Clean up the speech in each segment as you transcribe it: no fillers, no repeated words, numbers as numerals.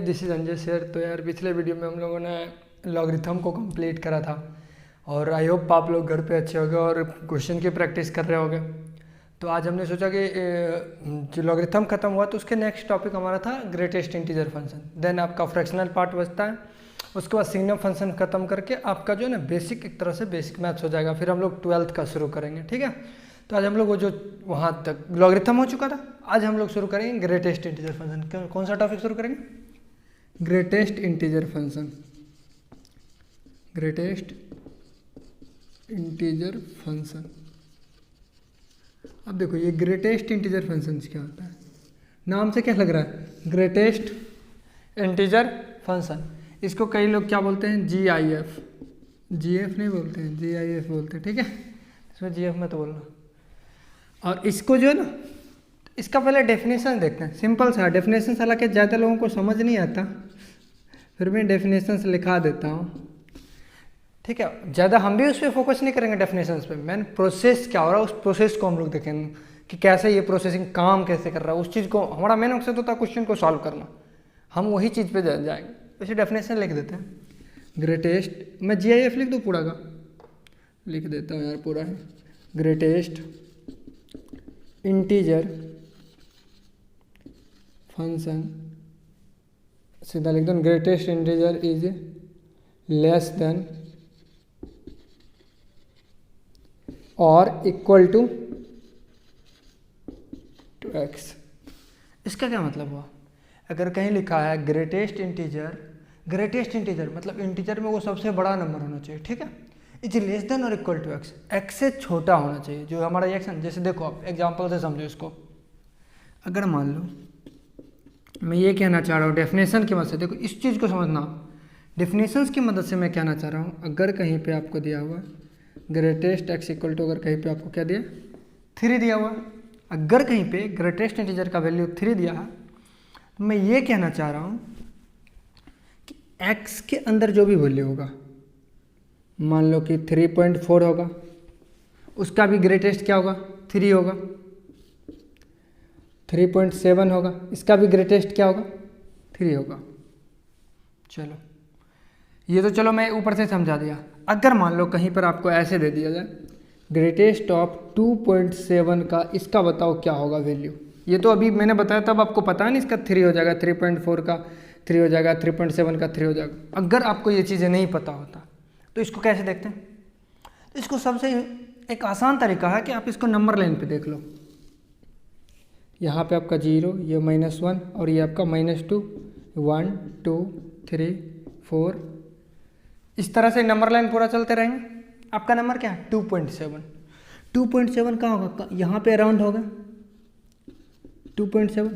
This is Anjay sir. तो यार पिछले वीडियो में हम लोगों ने लॉगरिथम को कंप्लीट करा था और आई होप आप लोग घर पे अच्छे होंगे और क्वेश्चन की प्रैक्टिस कर रहे होंगे। तो आज हमने सोचा कि जो लॉगरिथम खत्म हुआ तो उसके नेक्स्ट टॉपिक हमारा था ग्रेटेस्ट इंटीजर फंक्शन। देन आपका फ्रैक्शनल पार्ट बचता है, उसके बाद सिग्नम फंक्शन खत्म करके आपका जो है ना बेसिक, एक तरह से बेसिक मैथ्स हो जाएगा। फिर हम लोग 12th का शुरू करेंगे, ठीक है। तो आज हम लोग वो जो वहाँ तक लॉगरिथम हो चुका था, आज हम लोग शुरू करेंगे ग्रेटेस्ट इंटीजर फंक्शन। कौन सा टॉपिक शुरू करेंगे? Greatest integer function. Greatest integer function. अब देखो ये ग्रेटेस्ट इंटीजर फंक्शन क्या होता है, नाम से क्या लग रहा है? Greatest integer function. इसको कई लोग क्या बोलते हैं? GIF। GF नहीं बोलते हैं, GIF बोलते हैं, ठीक है। इसमें GF मत बोलना। और इसको जो है ना, इसका पहले डेफिनेशन देखते हैं। सिंपल सा डेफिनेशन, हालांकि ज़्यादा लोगों को समझ नहीं आता, फिर मैं डेफिनेशन से लिखा देता हूँ, ठीक है। ज़्यादा हम भी उस पर फोकस नहीं करेंगे डेफिनेशन पे। मैन प्रोसेस क्या हो रहा है, उस प्रोसेस को हम लोग देखेंगे कि कैसे ये प्रोसेसिंग काम कैसे कर रहा है। उस चीज़ को हमारा मेन मकसद होता है क्वेश्चन को सॉल्व करना, हम वही चीज़ पे जाएंगे। वैसे डेफिनेशन लिख देते हैं। ग्रेटेस्ट, मैं GIF लिख दूँ पूरा का? लिख देता हूँ यार पूरा है। ग्रेटेस्ट इंटीजर फंक्शन, सीधा लिख दो। Greatest integer is less then और इक्वल टू x। इसका क्या मतलब हुआ? अगर कहीं लिखा है ग्रेटेस्ट इंटीजर, ग्रेटेस्ट इंटीजर मतलब इंटीजर में वो सबसे बड़ा नंबर होना चाहिए, ठीक है। इज लेस देन और इक्वल टू x से छोटा होना चाहिए जो हमारा रिएक्शन। जैसे देखो आप एग्जांपल से समझो इसको। अगर मान लो मैं ये कहना चाह रहा हूँ डेफिनेशन की मदद से, देखो इस चीज़ को समझना। डेफिनेशंस की मदद से मैं कहना चाह रहा हूँ, अगर कहीं पे आपको दिया हुआ ग्रेटेस्ट x इक्वल टू, अगर कहीं पे आपको क्या दिया? 3 दिया हुआ। अगर कहीं पे ग्रेटेस्ट इंटीजर का वैल्यू 3 दिया है, तो मैं ये कहना चाह रहा हूँ कि x के अंदर जो भी वैल्यू होगा, मान लो कि 3.4 होगा, उसका भी ग्रेटेस्ट क्या होगा? 3 होगा। 3.7 होगा, इसका भी ग्रेटेस्ट क्या होगा? 3 होगा। चलो ये तो चलो मैं ऊपर से समझा दिया। अगर मान लो कहीं पर आपको ऐसे दे दिया जाए ग्रेटेस्ट ऑफ 2.7 का, इसका बताओ क्या होगा वैल्यू? ये तो अभी मैंने बताया तब आपको पता है नहीं, इसका 3 हो जाएगा, 3.4 का 3 हो जाएगा, 3.7 का 3 हो जाएगा। अगर आपको ये चीज़ें नहीं पता होता तो इसको कैसे देखते हैं? तो इसको सबसे एक आसान तरीका है कि आप इसको नंबर लाइन पे देख लो। यहाँ पे आपका 0, ये -1 और ये आपका -2, 1 2 3 4, इस तरह से नंबर लाइन पूरा चलते रहेंगे। आपका नंबर क्या है? 2.7। 2.7 कहाँ होगा? यहाँ पे अराउंड होगा 2.7।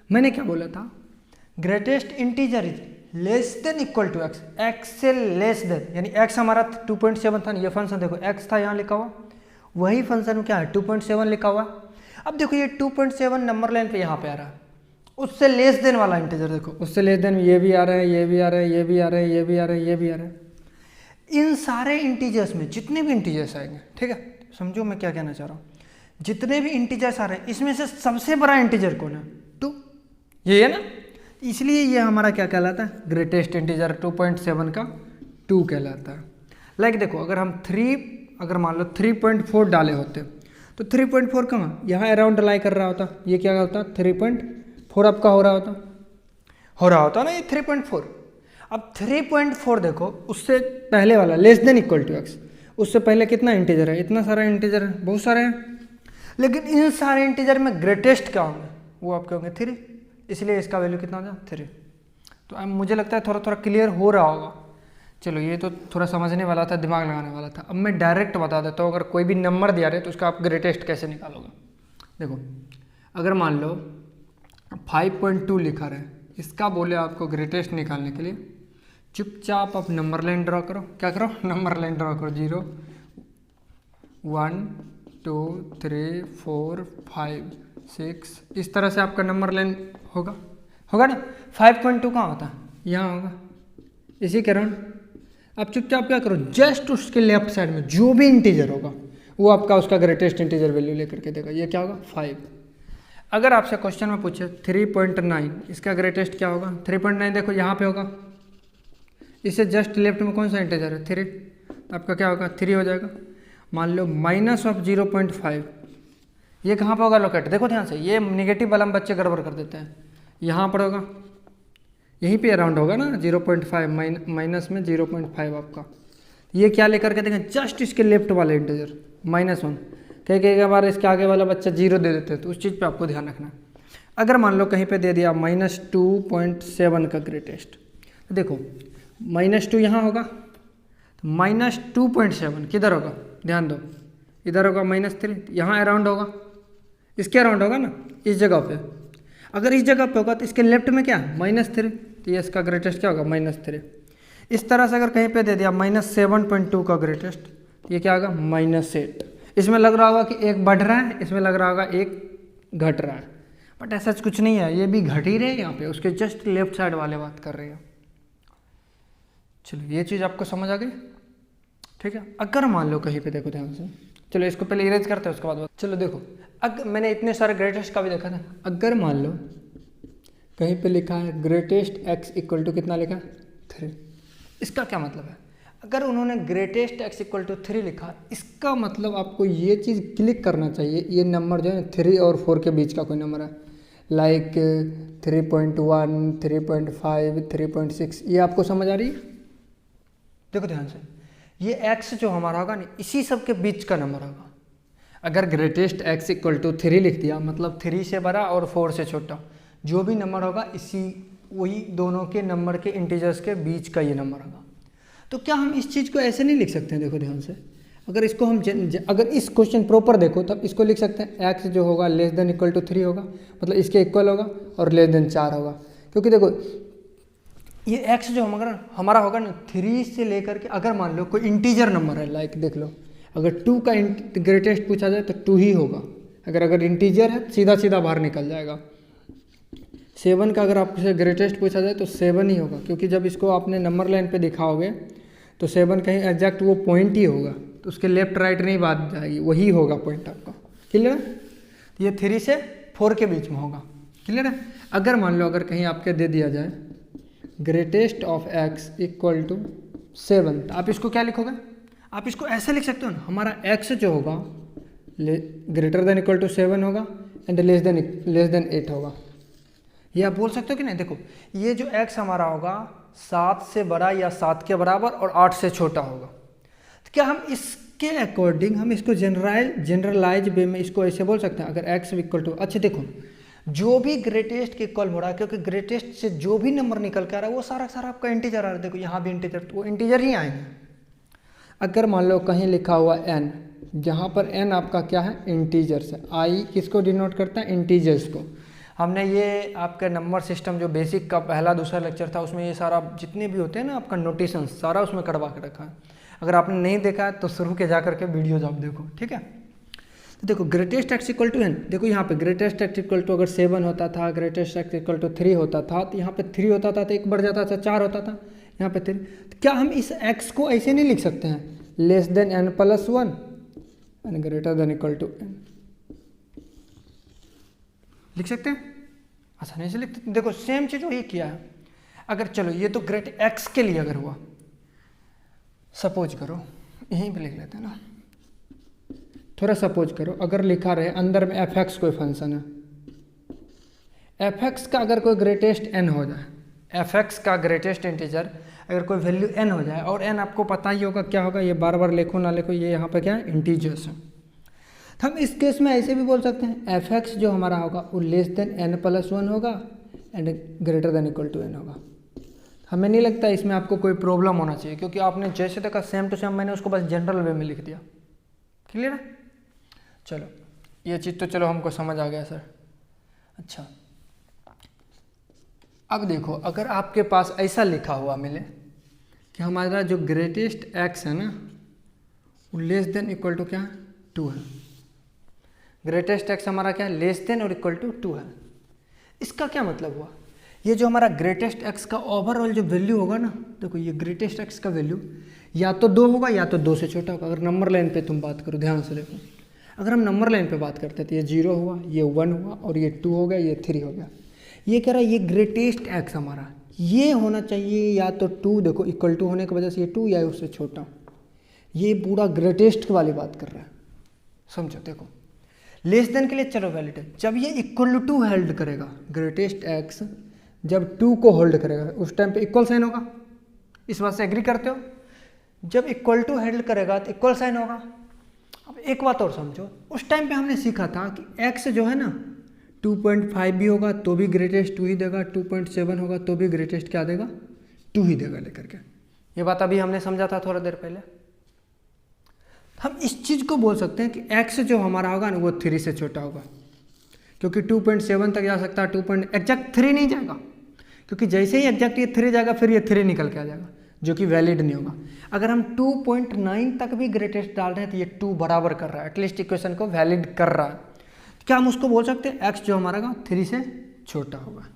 मैंने क्या बोला था? Greatest integer is less than equal to x से लेस देन, यानी x हमारा 2.7 था। ये फंक्शन देखो x था यहाँ लिखा हुआ, वही फंक्शन क्या है? 2.7 लिखा हुआ। अब देखो ये 2.7 नंबर लाइन पे यहाँ पे आ रहा है, उससे लेस देन वाला इंटीजर देखो, उससे लेस देन ये भी आ रहा है, ये भी आ रहा है, ये भी आ रहा है, ये भी आ रहा है, ये भी आ रहा है। इन सारे इंटीजर्स में जितने भी इंटीजर्स आएंगे, ठीक है, समझो मैं क्या कहना चाह रहा हूँ। जितने भी इंटीजर्स आ रहे हैं इसमें से सबसे बड़ा इंटीजर कौन है? 2। ये है ना, इसलिए ये हमारा क्या कहलाता है? ग्रेटेस्ट इंटीजर 2.7 का 2 कहलाता है। लाइक देखो अगर हम 3, अगर मान लो 3.4 डाले होते तो 3.4 कहाँ? यहाँ अराउंड लाई कर रहा होता, ये क्या होता? 3.4 आपका हो रहा होता ना ये 3.4। अब 3.4 देखो, उससे पहले वाला less than equal to x, उससे पहले कितना इंटीजर है? इतना सारा इंटीजर है, बहुत सारे हैं। लेकिन इन सारे इंटीजर में ग्रेटेस्ट क्या होंगे? वो आपके होंगे 3, इसलिए इसका वैल्यू कितना होगा? 3। तो अब मुझे लगता है थोड़ा थोड़ा क्लियर हो रहा होगा। चलो ये तो थोड़ा समझने वाला था, दिमाग लगाने वाला था। अब मैं डायरेक्ट बता देता हूँ, अगर कोई भी नंबर दिया रहे तो उसका आप ग्रेटेस्ट कैसे निकालोगे। देखो अगर मान लो 5.2 लिखा रहे, इसका बोले आपको ग्रेटेस्ट निकालने के लिए, चुपचाप आप नंबर लाइन ड्रॉ करो। क्या करो? नंबर लाइन ड्रॉ करो। 0 1 2 3 4 5 6, इस तरह से आपका नंबर लाइन होगा ना। 5.2 कहाँ होता है? यहाँ होगा, इसी के अराउंड। आप चुपचाप क्या करो, जस्ट उसके लेफ्ट साइड में जो भी इंटीजर होगा वो आपका उसका ग्रेटेस्ट इंटीजर वैल्यू लेकर के देगा। ये क्या होगा? 5। अगर आपसे क्वेश्चन में पूछे 3.9 इसका ग्रेटेस्ट क्या होगा, 3.9 देखो यहाँ पे होगा, इससे जस्ट लेफ्ट में कौन सा इंटीजर है 3, तो आपका क्या होगा 3 हो जाएगा। मान लो -0.5 ये कहाँ पर होगा लोकेट, देखो ध्यान से, ये निगेटिव वाला बच्चे गड़बड़ कर देते हैं, यहाँ पर होगा, यहीं पे अराउंड होगा ना 0.5 माइनस में 0.5 आपका। ये क्या लेकर के देखें, जस्ट इसके लेफ्ट वाले इंटीजर -1, कई बार इसके आगे वाला बच्चा 0 दे देते हैं, तो उस चीज़ पे आपको ध्यान रखना। अगर मान लो कहीं पे दे दिया -2.7 का ग्रेटेस्ट, तो देखो -2 यहाँ होगा, तो -2.7 किधर होगा, ध्यान दो, इधर होगा -3, यहाँ अराउंड होगा, इसके अराउंड होगा ना, इस जगह पे। अगर इस जगह पे होगा तो इसके लेफ्ट में क्या -3, तो ये इसका ग्रेटेस्ट क्या होगा -3। इस तरह से अगर कहीं पे दे दिया -7.2 का ग्रेटेस्ट, तो ये क्या होगा -8। इसमें लग रहा होगा कि एक बढ़ रहा है, इसमें लग रहा होगा एक घट रहा है, बट ऐसा कुछ नहीं है, ये भी घट ही रहे हैं यहाँ पे, उसके जस्ट लेफ्ट साइड वाले बात कर रहे हैं। चलो ये चीज़ आपको समझ आ गई, ठीक है। अगर मान लो कहीं पे देखो ध्यान से, चलो इसको पहले इरेज करते हैं उसके बाद चलो देखो, अगर मैंने इतने सारे ग्रेटेस्ट का भी देखा था, अगर मान लो कहीं पे लिखा है ग्रेटेस्ट x इक्वल टू कितना लिखा है 3, इसका क्या मतलब है, अगर उन्होंने ग्रेटेस्ट x इक्वल टू 3 लिखा, इसका मतलब आपको ये चीज़ क्लिक करना चाहिए, ये नंबर जो है 3 और 4 के बीच का कोई नंबर है, लाइक 3.1, 3.5, 3.6, ये आपको समझ आ रही है। देखो ध्यान से, ये x जो हमारा होगा ना, इसी सब के बीच का नंबर होगा। अगर ग्रेटेस्ट x इक्वल टू 3 लिख दिया, मतलब 3 से बड़ा और 4 से छोटा, जो भी नंबर होगा इसी वही दोनों के नंबर के इंटीजर्स के बीच का ये नंबर होगा। तो क्या हम इस चीज़ को ऐसे नहीं लिख सकते हैं, देखो ध्यान से, अगर इसको हम अगर इस क्वेश्चन प्रॉपर देखो तब इसको लिख सकते हैं x जो होगा लेस देन इक्वल टू 3 होगा, मतलब इसके इक्वल होगा, और लेस देन 4 होगा, क्योंकि देखो ये x जो हमारा होगा ना 3 से लेकर के, अगर मान लो कोई इंटीजर नंबर है, लाइक देख लो, अगर 2 का ग्रेटेस्ट पूछा जाए तो 2 ही होगा, अगर इंटीजर है सीधा सीधा बाहर निकल जाएगा। 7 का अगर आपसे ग्रेटेस्ट पूछा जाए तो 7 ही होगा, क्योंकि जब इसको आपने नंबर लाइन पे दिखाओगे तो 7 कहीं एग्जैक्ट वो पॉइंट ही होगा, तो उसके लेफ्ट राइट नहीं बात जाएगी, वही होगा पॉइंट आपका, क्लियर है। ये 3 से 4 के बीच में होगा, क्लियर है। अगर मान लो अगर कहीं आपके दे दिया जाए greatest of x equal to 7, तो आप इसको क्या लिखोगे, आप इसको ऐसे लिख सकते हो ना, हमारा x जो होगा ग्रेटर देन इक्वल टू 7 होगा एंड लेस देन 8 होगा, ये आप बोल सकते हो कि नहीं। देखो ये जो x हमारा होगा 7 से बड़ा या 7 के बराबर और 8 से छोटा होगा, तो क्या हम इसके अकॉर्डिंग हम इसको जनरलाइज वे में इसको ऐसे बोल सकते हैं, अगर x इक्वल टू, अच्छा देखो जो भी ग्रेटेस्ट के इक्वल हो रहा है, क्योंकि ग्रेटेस्ट से जो भी नंबर निकल के आ रहा है वो सारा आपका इंटीजर आ रहा है, देखो यहाँ भी इंटीजर, तो वो इंटीजर ही आएंगे। अगर मान लो कहीं लिखा हुआ n, जहाँ पर n आपका क्या है इंटीजर्स है, i किसको डिनोट करता है इंटीजर्स को। हमने ये आपका नंबर सिस्टम जो बेसिक का पहला दूसरा लेक्चर था उसमें ये सारा जितने भी होते हैं ना आपका नोटेशन सारा उसमें करवा के रखा है, अगर आपने नहीं देखा है तो शुरू के जा करके वीडियोज आप देखो, ठीक है। तो देखो greatest x equal to n, देखो यहाँ पे ग्रेटेस्ट x इक्वल टू अगर 7 होता था, ग्रेटेस्ट x इक्वल टू 3 होता था, तो यहाँ पे 3 होता था तो एक बढ़ जाता था 4 होता था, यहाँ पे 3। तो क्या हम इस x को ऐसे नहीं लिख सकते हैं less than n plus 1 and greater than equal to n, लिख सकते हैं, आसानी से लिखते। देखो सेम चीज़ वही किया है। अगर चलो ये तो ग्रेट x के लिए अगर हुआ, सपोज करो यहीं पे लिख लेते हैं ना, थोड़ा सपोज करो अगर लिखा रहे अंदर में f(x) कोई फंक्शन है, f(x) का अगर कोई ग्रेटेस्ट n हो जाए, f(x) का ग्रेटेस्ट इंटीजर अगर कोई वैल्यू n हो जाए, और n आपको पता ही होगा क्या होगा, ये बार बार लिखो ना लिखो, ये यहाँ पे क्या है इंटीजर्स है, तो हम इस केस में ऐसे भी बोल सकते हैं f(x) जो हमारा होगा वो लेस देन n प्लस 1 होगा and greater than equal to n होगा। हमें नहीं लगता इसमें आपको कोई प्रॉब्लम होना चाहिए, क्योंकि आपने जैसे देखा सेम टू सेम मैंने उसको बस जनरल वे में लिख दिया, क्लियर है। चलो ये चीज़ तो चलो हमको समझ आ गया सर। अच्छा अब देखो अगर आपके पास ऐसा लिखा हुआ मिले कि हमारा जो ग्रेटेस्ट x है ना वो लेस देन इक्वल टू क्या 2 है, ग्रेटेस्ट x हमारा क्या है लेस देन और इक्वल टू 2 है। इसका क्या मतलब हुआ, ये जो हमारा ग्रेटेस्ट x का ओवरऑल जो वैल्यू होगा ना, देखो ये ग्रेटेस्ट x का वैल्यू या तो 2 होगा या तो 2 से छोटा होगा, अगर नंबर लाइन पे तुम बात करो ध्यान से देखो, अगर हम नंबर लाइन पे बात करते हैं तो ये 0 हुआ, ये 1 हुआ और ये 2 हो गया, ये 3 हो गया। ये कह रहा है ये ग्रेटेस्ट एक्स हमारा ये होना चाहिए या तो 2 देखो इक्वल टू होने की वजह से ये 2 या उससे छोटा। ये पूरा ग्रेटेस्ट वाली बात कर रहा है, समझो। देखो लेस देन के लिए चलो वैलिड है, जब ये इक्वल टू हेल्ड करेगा ग्रेटेस्ट एक्स, जब 2 को होल्ड करेगा उस टाइम पे इक्वल साइन होगा। इस बात से एग्री करते हो? जब इक्वल टू हेल्ड करेगा तो इक्वल साइन होगा। अब एक बात और समझो, उस टाइम पे हमने सीखा था कि x जो है ना 2.5 भी होगा तो भी ग्रेटेस्ट 2 ही देगा, 2.7 होगा तो भी ग्रेटेस्ट क्या देगा 2 ही देगा लेकर के। ये बात अभी हमने समझा था थोड़ा देर पहले। हम इस चीज़ को बोल सकते हैं कि x जो हमारा होगा ना वो 3 से छोटा होगा, क्योंकि 2.7 तक जा सकता है, 2. एग्जैक्ट 3 नहीं जाएगा, क्योंकि जैसे ही एग्जैक्ट ये 3 जाएगा फिर ये 3 निकल के आ जाएगा, जो कि वैलिड नहीं होगा। अगर हम 2.9 तक भी ग्रेटेस्ट डाल रहे हैं तो ये 2 बराबर कर रहा है, एटलीस्ट इक्वेशन को वैलिड कर रहा है। क्या हम उसको बोल सकते हैं x जो हमारा 3 से छोटा होगा।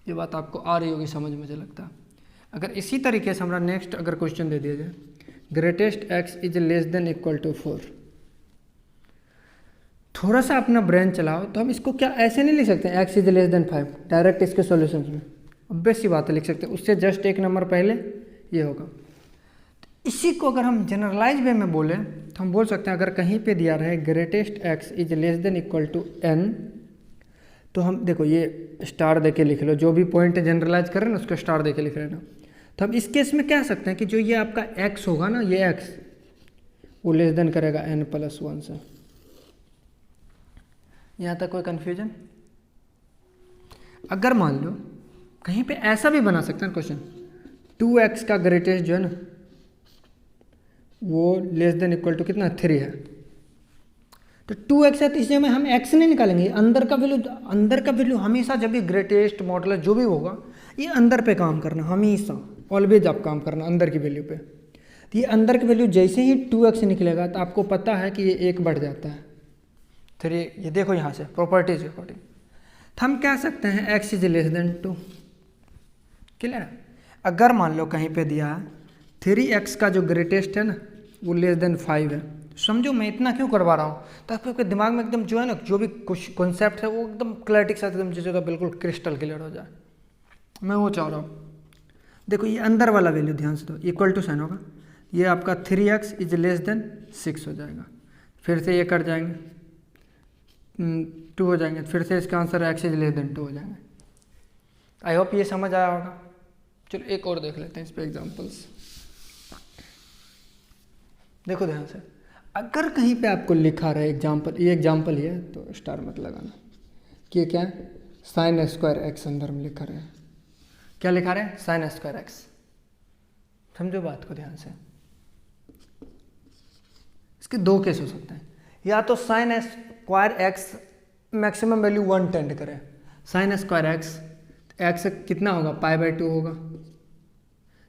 ये बात आपको आ रही होगी समझ, मुझे लगता है। अगर इसी तरीके से हमारा नेक्स्ट अगर क्वेश्चन दे दिया जाए, greatest x is less than equal to 4, थोड़ा सा अपना ब्रेन चलाओ तो हम इसको क्या ऐसे नहीं लिख सकते हैं x is less then 5 direct इसके सॉल्यूशंस में, ऑब्वियस सी बात है लिख सकते हैं, उससे जस्ट एक नंबर पहले ये होगा। तो इसी को अगर हम जनरलाइज वे में बोले तो हम बोल सकते हैं अगर कहीं पे दिया रहे greatest x is less than equal to n, तो हम देखो ये स्टार दे के लिख लो, जो भी पॉइंट जनरलाइज कर रहे हैं ना उसको स्टार दे के लिख रहे हैं ना। तो हम इस केस में कह सकते हैं कि जो ये आपका x होगा ना, ये x वो लेस देन करेगा n+1 से। यहाँ तक कोई कन्फ्यूजन? अगर मान लो कहीं पे ऐसा भी बना सकते हैं क्वेश्चन, 2x का ग्रेटेस्ट जो है ना वो लेस देन इक्वल टू कितना 3 है, तो 2x है तो इसे में हम x नहीं निकालेंगे, अंदर का वैल्यू हमेशा जब भी ग्रेटेस्ट मॉडल जो भी होगा ये अंदर पे काम करना, हमेशा ऑलवेज आप काम करना अंदर की वैल्यू पे। तो ये अंदर की वैल्यू जैसे ही 2x निकलेगा तो आपको पता है कि ये 1 बढ़ जाता है 3। ये देखो यहाँ से प्रॉपर्टीज अकॉर्डिंग तो हम कह सकते हैं x is less then 2। Clear? अगर मान लो कहीं पे दिया है 3x का जो ग्रेटेस्ट है ना वो लेस देन 5 है, समझो मैं इतना क्यों करवा रहा हूँ ताकि आपके दिमाग में एकदम जो है ना जो भी कुछ कॉन्सेप्ट है वो एकदम क्लैरिटी के साथ एकदम जिस जगह बिल्कुल क्रिस्टल क्लियर हो जाए, मैं वो चाह रहा हूँ। देखो ये अंदर वाला वैल्यू ध्यान से दो, इक्वल टू साइन होगा, ये आपका 3x इज लेस देन 6 हो जाएगा, फिर से ये कट जाएंगे 2 हो जाएंगे, फिर से इसका answer x is less then 2 हो जाएंगे। आई होप ये समझ आया होगा। चलो एक और देख लेते हैं इस पे एग्जांपल्स। देखो ध्यान से, अगर कहीं पे आपको लिखा रहा है एग्जांपल, ये एग्जांपल ही है तो स्टार मत लगाना, कि ये क्या है sin स्क्वायर एक्स अंदर में लिखा रहा है। क्या लिखा रहा है? sin square x. समझो बात को ध्यान से, इसके 2 केस हो सकते हैं, या तो sin square x maximum value 1 tend करे, sin स्क्वायर एक्स कितना होगा π/2 होगा।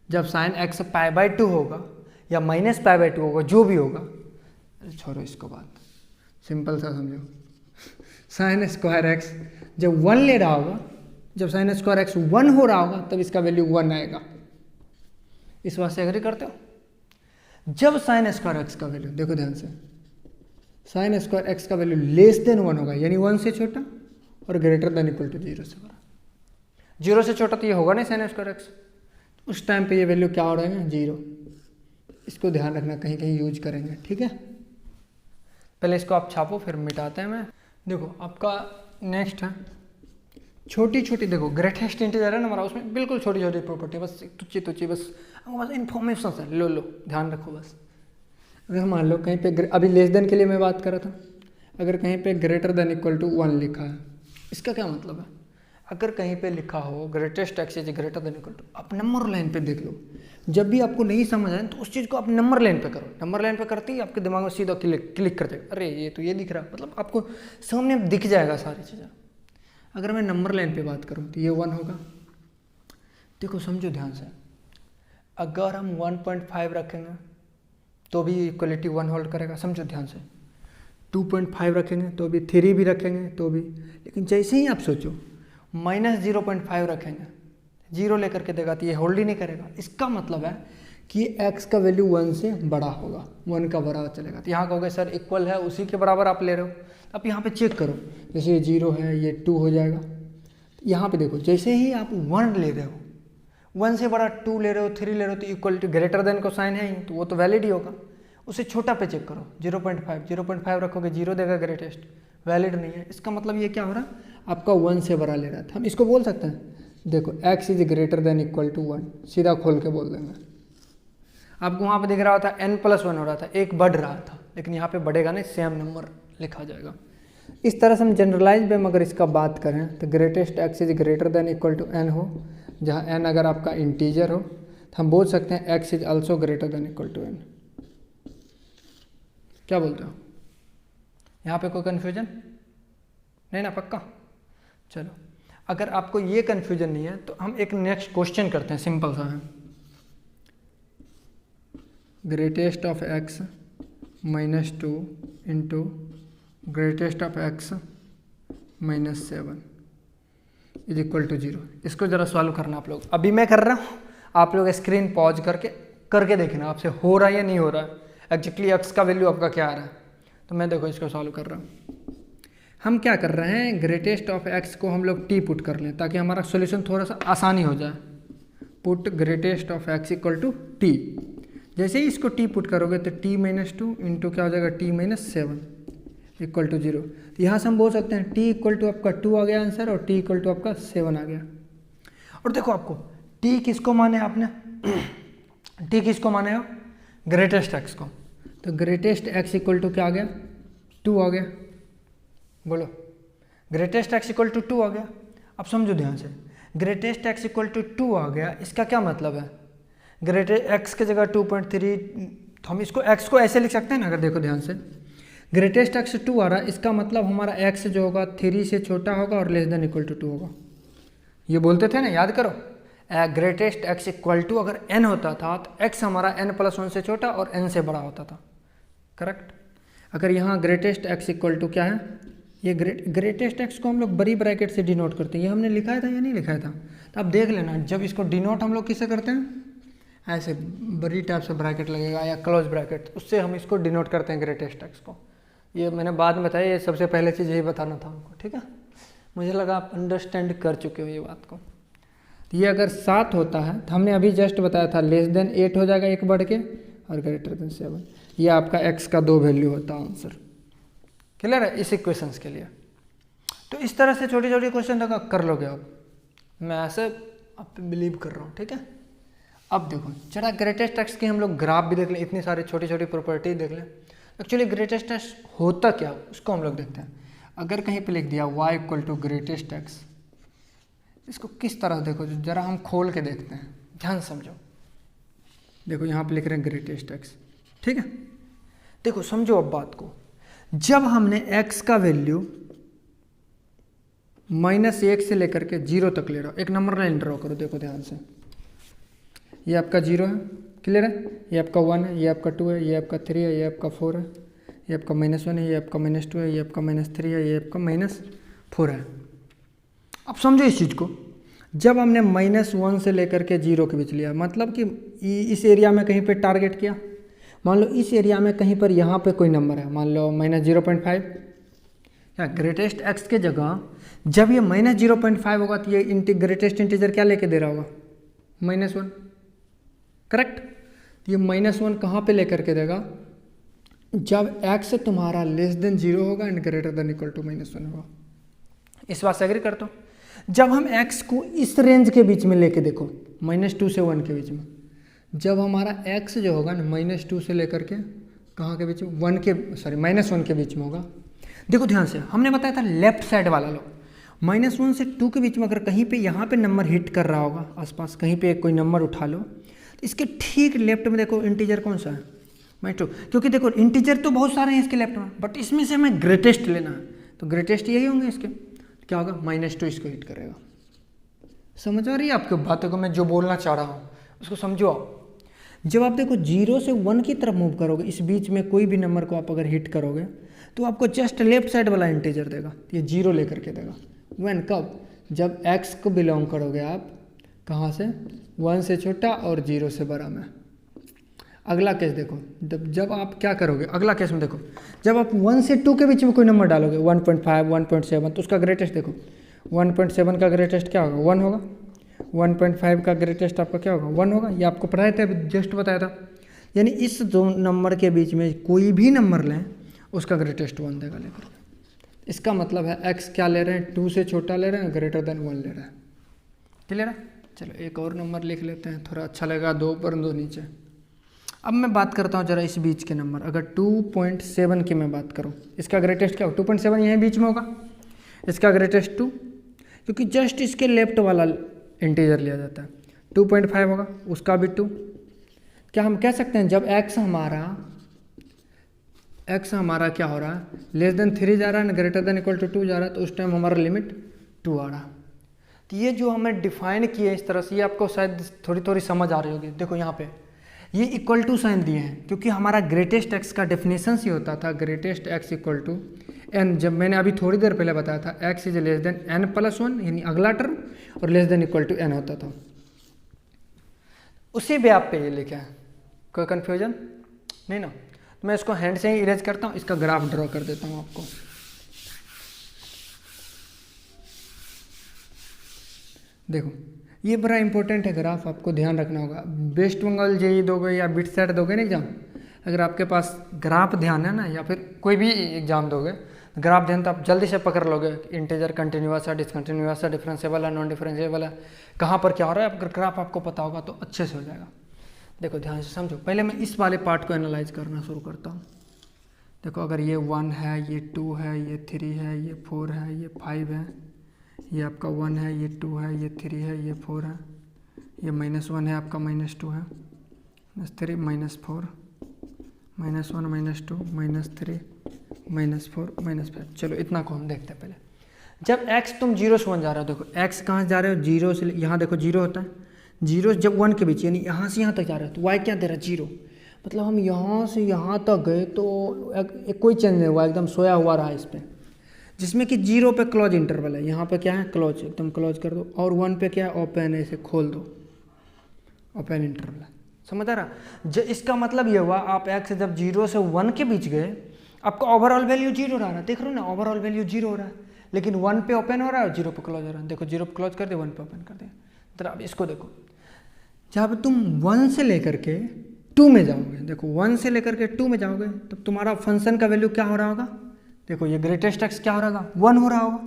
जब sin x π/2 होगा या -π/2 होगा, जो भी होगा, छोड़ो इसको बात, सिंपल सा समझो, sin स्क्वायर एक्स जब 1 ले रहा होगा, जब sin स्क्वायर एक्स 1 हो रहा होगा तब इसका वैल्यू 1 आएगा। इस बात से एग्री करते हो? जब sin स्क्वायर एक्स का वैल्यू देखो ध्यान से, sin स्क्वायर एक्स का वैल्यू लेस देन 1 होगा, यानी 1 से छोटा और ग्रेटर देन इक्वल टू 0 से बड़ा। 0 से छोटा तो ये होगा नहीं sin स्क्वायर एक्स, उस टाइम पे ये वैल्यू क्या हो रहेगा 0। इसको ध्यान रखना, कहीं कहीं यूज करेंगे, ठीक है। पहले इसको आप छापो फिर मिटाते हैं मैं। देखो आपका नेक्स्ट है छोटी छोटी, देखो ग्रेटेस्ट इंटीजर है ना हमारा, उसमें बिल्कुल छोटी छोटी प्रॉपर्टी, बस तुच्ची बस इन्फॉर्मेशन है, लो ध्यान रखो बस। अगर मान लो कहीं पे अभी लेस देन के लिए मैं बात कर रहा था, अगर कहीं पे ग्रेटर देन इक्वल टू 1 लिखा है, इसका क्या मतलब है? अगर कहीं पे लिखा हो greatest x is greater than equal to, आप नंबर लाइन पे देख लो, जब भी आपको नहीं समझ आए तो उस चीज़ को आप नंबर लाइन पे करो। नंबर लाइन पे करते ही आपके दिमाग में सीधा क्लिक कर देगा, अरे ये तो ये दिख रहा है, मतलब आपको सामने दिख जाएगा सारी चीज़ें। अगर मैं नंबर लाइन पे बात करूँ तो ये 1 होगा। देखो समझो ध्यान से, अगर हम 1.5 रखेंगे तो भी इक्वलिटी 1 होल्ड करेगा, समझो ध्यान से। 2.5 रखेंगे तो भी, 3 भी रखेंगे तो भी, लेकिन जैसे ही आप सोचो -0.5 रखेंगे, 0 लेकर के देगा तो ये होल्ड ही नहीं करेगा। इसका मतलब है कि x का वैल्यू 1 से बड़ा होगा, 1 का बराबर चलेगा। तो यहाँ कहोगे सर इक्वल है, उसी के बराबर आप ले रहे हो। अब यहाँ पे चेक करो, जैसे ये 0 है, ये 2 हो जाएगा। यहाँ पे देखो, जैसे ही आप 1 ले रहे हो, 1 से बड़ा 2 ले रहे हो, 3 ले रहे हो, तो इक्वल टू ग्रेटर देन को साइन है ही, तो वो तो वैलिड ही होगा। उसे छोटा पे चेक करो, 0.5 रखोगे 0 देगा ग्रेटेस्ट, वैलिड नहीं है। इसका मतलब ये क्या हो रहा है, आपका 1 से बड़ा ले रहा था। हम इसको बोल सकते हैं, देखो x is greater than equal to 1, सीधा खोल के बोल देंगे। आपको वहाँ पे दिख रहा था n+1 हो रहा था, एक बढ़ रहा था, लेकिन यहाँ पे बढ़ेगा नहीं, सेम नंबर लिखा जाएगा। इस तरह से हम जनरलाइज वे में अगर इसका बात करें तो greatest x is greater than equal to n हो, जहाँ n अगर आपका इंटीजर हो तो हम बोल सकते हैं x is also greater than equal to n। क्या बोलते हो, यहाँ पे कोई कन्फ्यूजन नहीं ना, पक्का? चलो, अगर आपको ये कन्फ्यूजन नहीं है तो हम एक नेक्स्ट क्वेश्चन करते हैं, सिंपल सा है। Greatest of x -2 into greatest of x -7 is equal to 0। इसको ज़रा सॉल्व करना आप लोग। अभी मैं कर रहा हूँ, आप लोग स्क्रीन पॉज करके देखना आपसे हो रहा है या नहीं हो रहा है, एग्जैक्टली x का वैल्यू आपका क्या आ रहा है। तो मैं देखो इसको सॉल्व कर रहा हूँ। हम क्या कर रहे हैं, ग्रेटेस्ट ऑफ x को हम लोग t पुट कर लें ताकि हमारा सॉल्यूशन थोड़ा सा आसानी हो जाए। Put greatest of x equal to t। जैसे ही इसको t पुट करोगे तो t -2 इंटू क्या हो जाएगा, t -7 इक्वल टू 0। तो यहाँ से हम बोल सकते हैं t इक्वल टू आपका 2 आ गया आंसर, और t इक्वल टू आपका 7 आ गया। और देखो आपको t किसको माने आपने t किसको माने हो, ग्रेटेस्ट x को। तो ग्रेटेस्ट x इक्वल टू क्या आ गया, 2 आ गया। बोलो, ग्रेटेस्ट x इक्वल टू 2 आ गया। अब समझो ध्यान से, ग्रेटेस्ट x इक्वल टू 2 आ गया, इसका क्या मतलब है, ग्रेटेस्ट x की जगह 2.3, तो हम इसको x को ऐसे लिख सकते हैं ना। अगर देखो ध्यान से, ग्रेटेस्ट x 2 आ रहा है, इसका मतलब हमारा x जो होगा 3 से छोटा होगा और लेस देन इक्वल टू 2 होगा। ये बोलते थे ना, याद करो, ग्रेटेस्ट x इक्वल टू अगर n होता था तो x हमारा n+1 से छोटा और n से बड़ा होता था, करेक्ट। अगर यहाँ ग्रेटेस्ट x इक्वल टू क्या है, ये ग्रेटेस्ट x को हम लोग बड़ी ब्रैकेट से डिनोट करते हैं। ये हमने लिखा था या नहीं लिखा था, तो आप देख लेना, जब इसको डिनोट हम लोग किससे करते हैं, ऐसे बड़ी टाइप से ब्रैकेट लगेगा या क्लोज ब्रैकेट, उससे हम इसको डिनोट करते हैं ग्रेटेस्ट x को। ये मैंने बाद में बताया, ये सबसे पहले चीज़ यही बताना था हमको, ठीक है। मुझे लगा आप अंडरस्टैंड कर चुके हो ये बात को। तो ये अगर 7 होता है तो हमने अभी जस्ट बताया था लेस देन 8 हो जाएगा एक बढ़ के, और ग्रेटर देन 7। ये आपका x का 2 वैल्यू होता है आंसर। क्लियर है इस इक्वेशंस के लिए। तो इस तरह से छोटे छोटे क्वेश्चन तक कर लोगे आप, मैं ऐसे आप पे बिलीव कर रहा हूँ, ठीक है। अब देखो जरा ग्रेटेस्ट x की हम लोग ग्राफ भी देख लें, इतनी सारी छोटी छोटी प्रॉपर्टी देख लें। एक्चुअली ग्रेटेस्ट x होता क्या, उसको हम लोग देखते हैं। अगर कहीं पे लिख दिया y equal to greatest x, इसको किस तरह देखो, जरा हम खोल के देखते हैं, ध्यान समझो। देखो यहाँ पे लिख रहे हैं ग्रेटेस्ट x, ठीक है। देखो समझो अब बात को, जब हमने x का वैल्यू -1 से लेकर के 0 तक ले रहा हूँ, एक नंबर लाइन ड्रॉ करो, देखो ध्यान से। ये आपका 0 है, क्लियर है, ये आपका 1 है, ये आपका 2 है, ये आपका 3 है, ये आपका 4 है, ये आपका -1 है, ये आपका -2 है, ये आपका -3 है, ये आपका -4 है। अब समझो इस चीज़ को, जब हमने -1 से लेकर के 0 के बीच लिया, मतलब कि इस एरिया में कहीं पे टारगेट किया। मान लो इस एरिया में कहीं पर यहाँ पे कोई नंबर है, मान लो -0.5, क्या ग्रेटेस्ट x के जगह जब ये -0.5 होगा तो ये ग्रेटेस्ट इंटीजर क्या लेके दे रहा होगा, -1, करेक्ट। तो ये -1 कहाँ पे लेकर के देगा, जब x तुम्हारा लेस देन 0 होगा and greater than equal to -1 होगा। इस बात से एग्री करते हो। जब हम x को इस रेंज के बीच में लेके देखो, -2 से 1 के बीच में, जब हमारा x जो होगा ना -2 से लेकर के कहाँ के बीच में, -1 के बीच में होगा। देखो ध्यान से, हमने बताया था लेफ्ट साइड वाला लो, -1 से 2 के बीच में अगर कहीं पे यहाँ पे नंबर हिट कर रहा होगा, आसपास कहीं पे कोई नंबर उठा लो, तो इसके ठीक लेफ्ट में देखो इंटीजर कौन सा है, -2। क्योंकि देखो इंटीजर तो बहुत सारे हैं इसके लेफ्ट में, बट इसमें से हमें ग्रेटेस्ट लेना है, तो ग्रेटेस्ट यही होंगे इसके। क्या होगा, -2 इसको हिट करेगा। समझ आ रही है आपकी बातों को, मैं जो बोलना चाह रहा हूँ उसको समझो आप। जब आप देखो 0 से 1 की तरफ मूव करोगे, इस बीच में कोई भी नंबर को आप अगर हिट करोगे तो आपको जस्ट लेफ्ट साइड वाला इंटीजर देगा, ये 0 लेकर के देगा। व्हेन, कब, जब x को बिलोंग करोगे आप कहाँ से, 1 से छोटा और 0 से बड़ा में। अगला केस देखो, जब आप क्या करोगे, अगला केस में देखो, जब आप 1 से 2 के बीच में कोई नंबर डालोगे 1.5 1.7, तो उसका ग्रेटेस्ट देखो 1.7 का ग्रेटेस्ट क्या होगा 1 होगा, 1.5 का ग्रेटेस्ट आपका क्या होगा 1 होगा। ये आपको पढ़ाया था, जस्ट बताया था। यानी इस दो नंबर के बीच में कोई भी नंबर लें उसका ग्रेटेस्ट 1 देगा लेकर। इसका मतलब है x क्या ले रहे हैं, 2 से छोटा ले रहे हैं, ग्रेटर देन 1 ले रहे हैं। क्लियर है? चलो एक और नंबर लिख लेते हैं, थोड़ा अच्छा लगेगा, 2 ऊपर 2 नीचे। अब मैं बात करता हूँ जरा इस बीच के नंबर, अगर 2.7 की मैं बात करूँ, इसका ग्रेटेस्ट क्या हो, 2.7 यहीं बीच में होगा, इसका ग्रेटेस्ट 2, क्योंकि जस्ट इसके लेफ्ट वाला इंटीजर लिया जाता है। 2.5 होगा, उसका भी 2। क्या हम कह सकते हैं जब x हमारा क्या हो रहा है, लेस देन 3 जा रहा है, ग्रेटर देन इक्वल टू 2 जा रहा है, तो उस टाइम हमारा लिमिट 2 आ रहा। तो ये जो हमें डिफाइन किए इस तरह से, ये आपको शायद थोड़ी थोड़ी समझ आ रही होगी। देखो यहाँ पे ये इक्वल टू साइन दिए हैं, क्योंकि हमारा ग्रेटेस्ट एक्स का डेफिनेशन ही होता था greatest x equal to n. जब मैंने अभी थोड़ी देर पहले बताया था x is less than n plus 1, यानी अगला टर्म, और less than equal to n होता था। उसी बेस पे ये लिखा है, कोई कन्फ्यूजन नहीं ना। तो मैं इसको हैंड से ही इरेज करता हूँ, इसका ग्राफ ड्रॉ कर देता हूँ आपको। देखो ये बड़ा इंपॉर्टेंट है ग्राफ, आपको ध्यान रखना होगा। वेस्ट बंगाल जेई दोगे या बिट सेट दोगे ना एग्जाम, अगर आपके पास ग्राफ ध्यान है ना, या फिर कोई भी एग्जाम दोगे ग्राफ ध्यान, तो आप जल्दी से पकड़ लोगे इंटीजर कंटिन्यूअस है, डिसकंटिन्यूअस है, डिफरेंशिएबल है, नॉन डिफरेंशिएबल है, कहाँ पर क्या हो रहा है। अगर ग्राफ आपको पता होगा तो अच्छे से हो जाएगा। देखो ध्यान से समझो, पहले मैं इस वाले पार्ट को एनालाइज करना शुरू करता हूँ। देखो अगर ये 1 है, ये 2 है, ये 3 है, ये 4 है, ये 5 है, ये आपका 1 है, ये 2 है, ये 3 है, ये 4 है, ये -1 है, आपका -2 है, -3 -4 -1 -2 -3 -4 -5। चलो इतना को हम देखते हैं पहले। जब x तुम 0 से 1 जा रहे हो, देखो x कहाँ जा रहे हो, 0 से, यहाँ देखो 0 होता है, 0 जब 1 के बीच, यानी यहाँ से यहाँ तक जा रहे हो, तो y क्या दे रहा है 0। मतलब हम यहाँ से यहाँ तक गए तो कोई चेंज नहीं हुआ, एकदम सोया हुआ रहा इस पर, जिसमें कि 0 पे क्लोज इंटरवल है, यहाँ पे क्या है क्लोज, एकदम क्लोज कर दो, और 1 पे क्या है ओपन है, इसे खोल दो, ओपन इंटरवल है। समझ आ रहा? इसका मतलब ये हुआ आप x जब 0 से 1 के बीच गए, आपका ओवरऑल वैल्यू 0 रहा है, देख रहे हो ना, ओवरऑल वैल्यू 0 हो रहा है, लेकिन 1 पे ओपन हो रहा है और 0 पे क्लोज हो रहा है। देखो 0 पे क्लोज कर दे, 1 पे ओपन कर दे। तो अब इसको देखो, जब तुम 1 से लेकर के 2 में जाओगे, देखो 1 से लेकर के 2 में जाओगे, तब तुम्हारा फंक्शन का वैल्यू क्या हो रहा होगा, देखो ये ग्रेटेस्ट एक्स क्या हो रहा होगा 1 हो रहा होगा,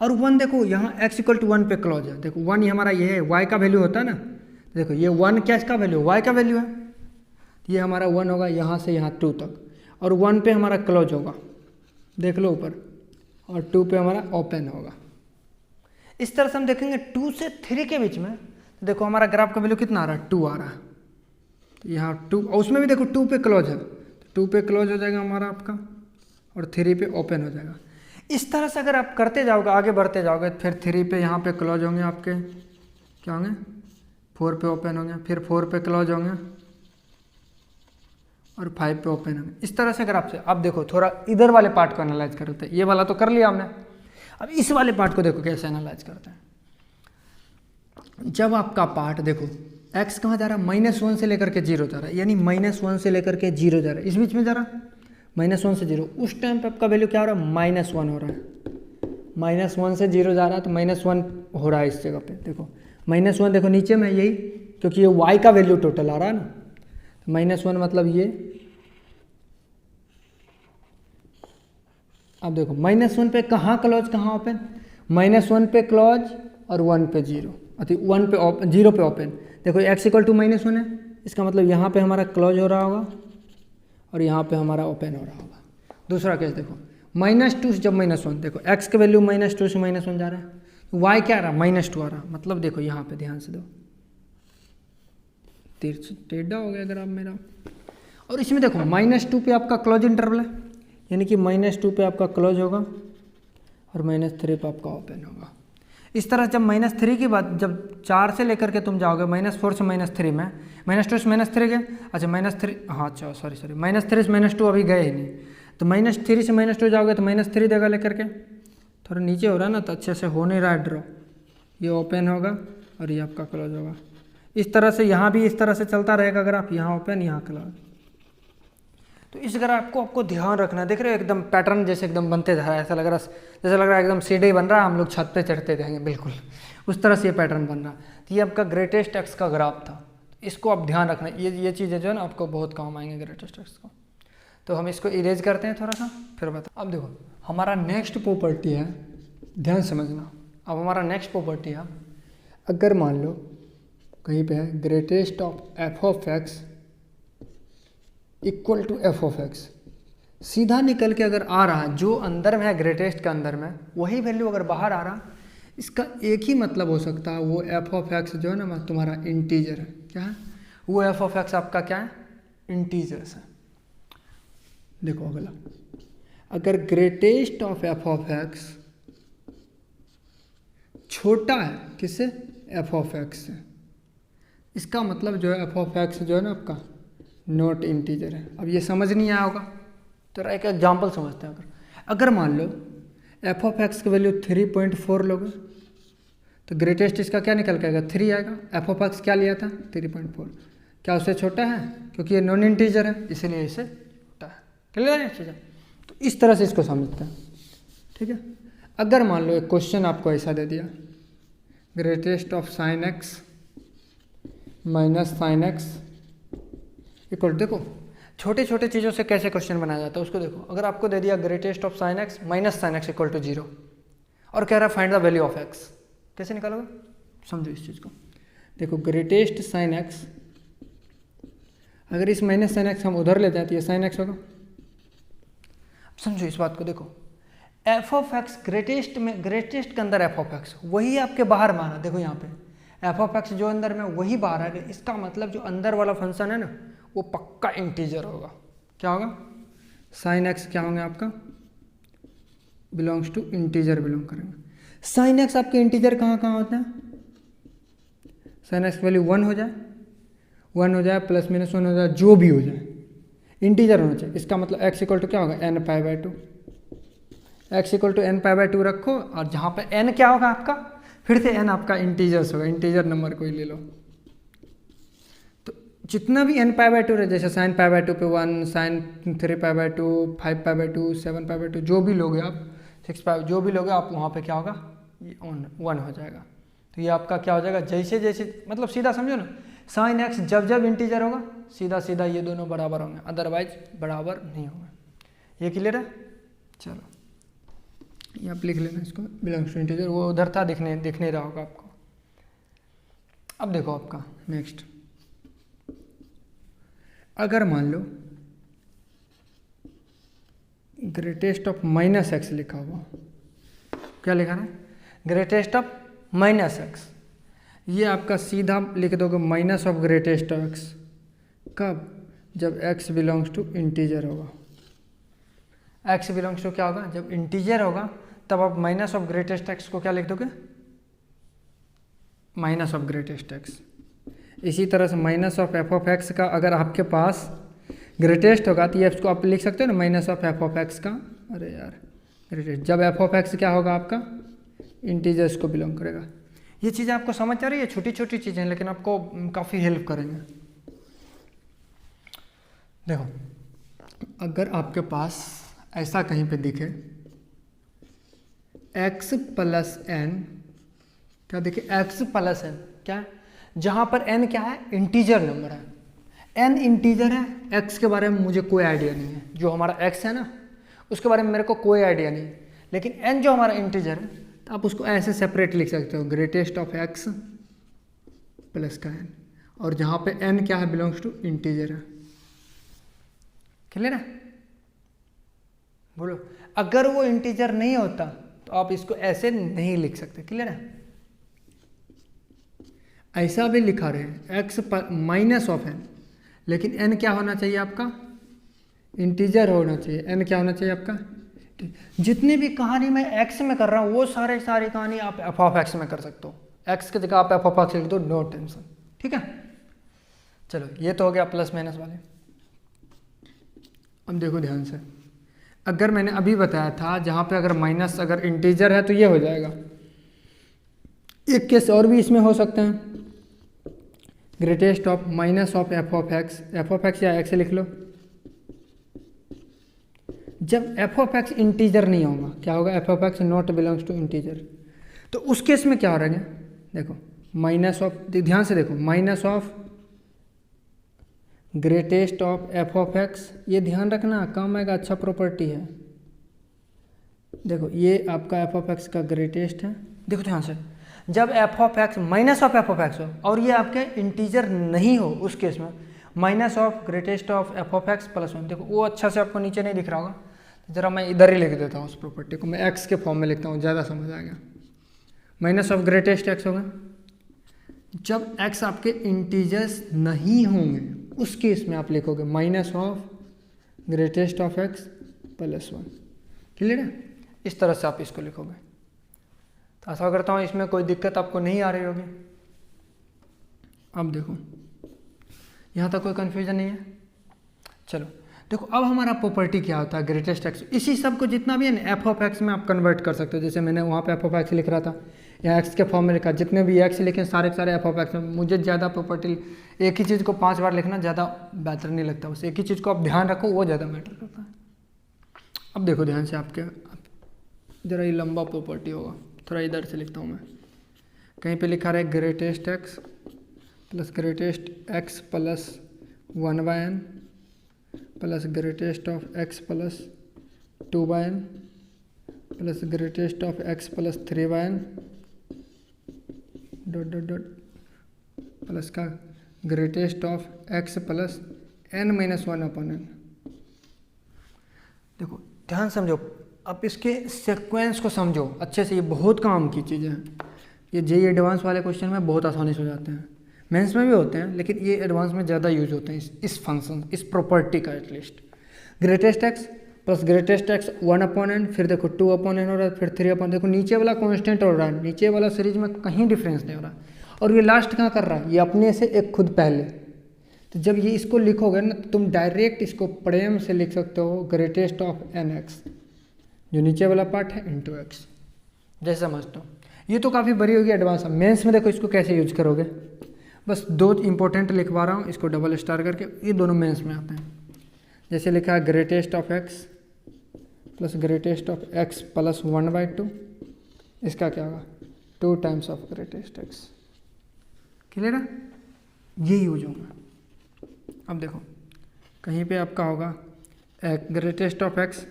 और 1 देखो यहाँ x इक्वल टू 1 पे क्लोज है। देखो 1 ही हमारा ये है, y का वैल्यू होता है ना, देखो ये 1 क्या इसका वैल्यू, y का वैल्यू है, ये हमारा 1 होगा यहाँ से यहाँ 2 तक, और 1 पे हमारा क्लोज होगा, देख लो ऊपर, और 2 पे हमारा ओपन होगा। इस तरह से हम देखेंगे 2 से 3 के बीच में, तो देखो हमारा ग्राफ का वैल्यू कितना आ रहा है 2 आ रहा है, तो यहाँ 2, और उसमें भी देखो 2 पे क्लोज है, तो 2 पे क्लोज हो जाएगा हमारा आपका, और 3 पे ओपन हो जाएगा। इस तरह से अगर आप करते जाओगे, आगे बढ़ते जाओगे, फिर 3 पे यहाँ पे क्लोज होंगे आपके, क्या होंगे 4 पे ओपन होंगे, फिर 4 पे क्लोज होंगे, और 5 पे ओपन होंगे। इस तरह से अगर आपसे, अब देखो थोड़ा इधर वाले पार्ट को एनालाइज करते हैं, ये वाला तो कर लिया हमने, अब इस वाले पार्ट को देखो कैसे एनालाइज करते हैं। जब आपका पार्ट देखो x कहाँ जा रहा है, -1 से लेकर के 0 जा रहा है, यानी -1 से लेकर के 0 जा रहा है, इस बीच में जा रहा है, -1 से 0, उस टाइम पे आपका वैल्यू क्या हो रहा है -1 हो रहा है, -1 से 0 जा रहा है तो -1 हो रहा है इस जगह पे। देखो -1 देखो नीचे में यही, क्योंकि ये y का वैल्यू टोटल आ रहा है ना, तो -1 मतलब ये, अब देखो -1 पे कहाँ क्लोज कहाँ ओपन, -1 पे क्लोज और 1 पे 0, अति 1 पे ओपन 0 पे ओपन। देखो x इक्वल टू -1 है, इसका मतलब यहाँ पे हमारा क्लोज हो रहा होगा और यहाँ पे हमारा ओपन हो रहा होगा। दूसरा केस देखो -2 से जब -1, देखो x के वैल्यू -2 से -1 जा रहा है, तो y क्या आ रहा है -2 आ रहा, मतलब देखो यहाँ पे ध्यान से दो, टेढ़ा हो गया ग्राफ मेरा, और इसमें देखो -2 पे आपका क्लोज इंटरवल है, यानी कि -2 पे आपका क्लोज होगा और -3 पे आपका ओपन होगा। इस तरह जब -3 की बात, जब 4 से लेकर के तुम जाओगे -4 से -3 में, -2 से -3 गए, अच्छा -3, हाँ अच्छा सॉरी -3 से -2 अभी गए ही नहीं, तो -3 से -2 जाओगे तो -3 देगा लेकर के, थोड़ा नीचे हो रहा है ना, तो अच्छे से हो नहीं रहा है ड्रॉ, ये ओपन होगा और ये आपका क्लोज होगा, इस तरह से यहाँ भी इस तरह से चलता रहेगा ग्राफ, यहाँ ओपन यहाँ क्लोज। तो इस ग्राफ को आपको ध्यान रखना, देख रहे हो एकदम पैटर्न जैसे एकदम बनते जा रहा है, ऐसा लग रहा है जैसे लग रहा है एकदम सीढ़ी बन रहा है, हम लोग छत पे चढ़ते जाएंगे, बिल्कुल उस तरह से ये पैटर्न बन रहा है। तो ये आपका ग्रेटेस्ट एक्स का ग्राफ था, इसको आप ध्यान रखना, ये चीज़ें जो है ना आपको बहुत काम आएंगे ग्रेटेस्ट एक्स को। तो हम इसको इरेज करते हैं थोड़ा सा, फिर बता। अब देखो हमारा नेक्स्ट प्रॉपर्टी है, ध्यान समझना। अब हमारा नेक्स्ट प्रॉपर्टी है, अगर मान लो कहीं पे है greatest of f of x equal to f of x, सीधा निकल के अगर आ रहा है जो अंदर में है ग्रेटेस्ट के अंदर में, वही वैल्यू अगर बाहर आ रहा, इसका एक ही मतलब हो सकता है, वो एफ ऑफ एक्स जो है ना तुम्हारा इंटीजर है। क्या है वो? एफ ऑफ एक्स आपका क्या है? इंटीजर्स है। देखो अगला, अगर greatest of f of x छोटा है किससे? एफ ऑफ एक्स से, इसका मतलब जो है एफ ऑफ एक्स जो है ना आपका नॉट इंटीजर है। अब ये समझ नहीं आया होगा तो एक एग्जांपल समझते हैं। अगर मान लो एफ ऑफ एक्स की वैल्यू 3.4 लोगे तो ग्रेटेस्ट इसका क्या निकल के आएगा? 3 आएगा। एफ ऑफ एक्स क्या लिया था? 3.4। क्या उससे छोटा है? क्योंकि ये नॉन इंटीजर है इसलिए इससे छोटा है। क्लियर है चीज़ें? तो इस तरह से इसको समझते हैं, ठीक है। अगर मान लो एक क्वेश्चन आपको ऐसा दे दिया, greatest of sine x minus sine x equal, देखो छोटे छोटे चीज़ों से कैसे क्वेश्चन बनाया जाता है उसको देखो। अगर आपको दे दिया greatest of sine x minus sine x equal to 0 और कह रहा है find the value of x, कैसे निकालोगे? समझो इस चीज़ को। देखो ग्रेटेस्ट साइन एक्स, अगर इस माइनस साइन एक्स हम उधर ले जाए तो ये साइन एक्स होगा। समझो इस बात को। देखो एफ ऑफ एक्स ग्रेटेस्ट में, ग्रेटेस्ट के अंदर एफ ऑफ एक्स वही आपके बाहर माना। देखो यहाँ पे एफ ऑफ एक्स जो अंदर में वही बाहर है, इसका मतलब जो अंदर वाला फंक्शन है ना वो पक्का इंटीजर होगा। क्या होगा? साइन एक्स क्या होंगे आपका? बिलोंग्स टू इंटीजर बिलोंग करेंगे। साइन एक्स आपके इंटीजर कहाँ कहाँ होते हैं? साइन एक्स वैल्यू 1 हो जाए, 1 हो जाए, प्लस माइनस 1 हो जाए, जो भी हो जाए इंटीजर होना चाहिए। इसका मतलब एक्स इक्वल टू क्या होगा? n π/2। X equal to n π/2 रखो और जहाँ पे n क्या होगा आपका? फिर से n आपका इंटीजर्स होगा, इंटीजर नंबर कोई ले लो। तो जितना भी n π/2 है, जैसे साइन π/2 पे 1, साइन 3π/2, 5π/2, 7π/2, जो भी लोगे आप, 6π, जो भी लोगे आप, वहाँ पे क्या होगा? ये 1 हो जाएगा। तो ये आपका क्या हो जाएगा? जैसे जैसे मतलब सीधा समझो ना, साइन एक्स जब जब इंटीजर होगा सीधा सीधा ये दोनों बराबर होंगे, अदरवाइज बराबर नहीं होंगे। ये क्लियर है? चलो ये आप लिख लेना इसको, बिलोंग्स टू इंटीजर। वो उधर था, दिख नहीं रहा होगा आपको। अब देखो आपका नेक्स्ट, अगर मान लो ग्रेटेस्ट ऑफ माइनस एक्स लिखा हुआ, क्या लिखा है? Greatest of minus x. ये आपका सीधा लिख दोगे माइनस ऑफ ग्रेटेस्ट एक्स। कब? जब x बिलोंग्स टू इंटीजर होगा। x बिलोंग्स टू क्या होगा? जब इंटीजर होगा तब आप माइनस ऑफ ग्रेटेस्ट एक्स को क्या लिख दोगे? Minus of greatest x. इसी तरह से minus of f of x का अगर आपके पास ग्रेटेस्ट होगा तो ये इसको आप लिख सकते हो ना, minus of f of x का, अरे यार ग्रेटेस्ट, जब एफ ऑफ एक्स क्या होगा आपका? इंटीजर्स को बिलोंग करेगा। ये चीज़ें आपको समझ आ रही है? छोटी छोटी चीज़ें लेकिन आपको काफ़ी हेल्प करेंगे। देखो अगर आपके पास ऐसा कहीं पे दिखे x प्लस n, क्या दिखे? x प्लस n, क्या? जहाँ पर n क्या है? इंटीजर नंबर है। n इंटीजर है, x के बारे में मुझे कोई आइडिया नहीं है। जो हमारा x है ना उसके बारे में मेरे को कोई आइडिया नहीं, लेकिन n जो हमारा इंटीजर है तो आप उसको ऐसे सेपरेट लिख सकते हो, ग्रेटेस्ट ऑफ x प्लस का n, और जहाँ पे n क्या है? बिलोंग्स टू इंटीजर है। क्लियर है? बोलो। अगर वो इंटीजर नहीं होता तो आप इसको ऐसे नहीं लिख सकते। क्लियर है? ऐसा भी लिखा रहे x माइनस ऑफ n, लेकिन n क्या होना चाहिए आपका? इंटीजर होना चाहिए। n क्या होना चाहिए आपका? जितनी भी कहानी मैं x में कर रहा हूँ वो सारी कहानी आप एफ ऑफ एक्स में कर सकते हो। x की जगह आप एफ ऑफ एक्स लिख दो, नो टेंशन। ठीक है? चलो ये तो हो गया प्लस माइनस वाले। अब देखो ध्यान से, अगर मैंने अभी बताया था जहाँ पे अगर माइनस अगर इंटीजर है तो ये हो जाएगा। एक केस और भी इसमें हो सकते हैं, greatest of minus of f of x या एक्स लिख लो। जब एफ ऑफ एक्स इंटीजर नहीं होगा, क्या होगा, f of x not belongs to integer, तो उस केस में क्या हो रहा है, देखो माइनस ऑफ, ध्यान से देखो, minus of greatest of f of x, ये ध्यान रखना काम आएगा, अच्छा प्रॉपर्टी है। देखो ये आपका एफ ऑफ एक्स का ग्रेटेस्ट है, देखो ध्यान से, जब F of x minus of f of x हो और ये आपके इंटीजर नहीं हो, उस केस में minus of greatest of f of x plus 1, देखो वो अच्छा से आपको नीचे नहीं दिख रहा होगा, जरा मैं इधर ही लिख देता हूँ उस प्रॉपर्टी को, मैं एक्स के फॉर्म में लिखता हूँ, ज़्यादा समझ आ गया। माइनस ऑफ ग्रेटेस्ट एक्स होगा जब एक्स आपके इंटीजर्स नहीं होंगे, उस केस में आप लिखोगे minus of greatest of x plus 1। Clear है, इस तरह से आप इसको लिखोगे। तो आशा करता हूँ इसमें कोई दिक्कत आपको नहीं आ रही होगी। अब देखो यहाँ तक कोई कन्फ्यूजन नहीं है। चलो देखो अब हमारा प्रॉपर्टी क्या होता है, ग्रेटेस्ट एक्स, इसी सब को जितना भी है ना एफ ऑफ एक्स में आप कन्वर्ट कर सकते हो। जैसे मैंने वहाँ पे एफ ऑफ एक्स लिख रहा था, या एक्स के फॉर्म में लिखा, जितने भी एक्स लिखे सारे के सारे एफ ऑफ एक्स में। मुझे ज़्यादा प्रॉपर्टी, एक ही चीज़ को 5 बार लिखना ज़्यादा बेहतर नहीं लगता, बस एक ही चीज़ को आप ध्यान रखो, वो ज़्यादा मैटर करता है। अब देखो ध्यान से, आपके ज़रा ये लंबा प्रॉपर्टी होगा, थोड़ा इधर से लिखता हूँ मैं। कहीं पे लिखा रहा है greatest x plus greatest x plus 1/n plus greatest of x plus 2/n plus greatest of x plus 3/n dot dot dot plus का greatest of x plus n-1/n। देखो ध्यान समझो, अब इसके सीक्वेंस को समझो अच्छे से, ये बहुत काम की चीज़ें हैं। ये जेईई एडवांस वाले क्वेश्चन में बहुत आसानी से हो जाते हैं, मेंस में भी होते हैं, लेकिन ये एडवांस में ज़्यादा यूज होते हैं इस फंक्शन, इस प्रॉपर्टी का at least. Greatest x plus greatest x 1/n, फिर देखो 2/n हो रहा है, फिर 3/n, देखो नीचे वाला कांस्टेंट हो रहा है, नीचे वाला सीरीज में कहीं डिफरेंस नहीं हो रहा। और ये लास्ट कहाँ कर रहा है, ये अपने से एक खुद पहले। तो जब ये इसको लिखोगे ना, तो तुम डायरेक्ट इसको प्रेम से लिख सकते हो ग्रेटेस्ट ऑफ nx, जो नीचे वाला पार्ट है, इंटू एक्स, जैसे समझते हो। ये तो काफ़ी बड़ी होगी एडवांस। मेंस में देखो इसको कैसे यूज करोगे, बस 2 इंपॉर्टेंट लिखवा रहा हूँ, इसको डबल स्टार करके, ये दोनों मेंस में आते हैं। जैसे लिखा है greatest of x plus greatest of x plus 1/2, इसका क्या होगा 2 times of greatest x. Clear है, ये यूज होगा। अब देखो कहीं पे आपका होगा greatest of x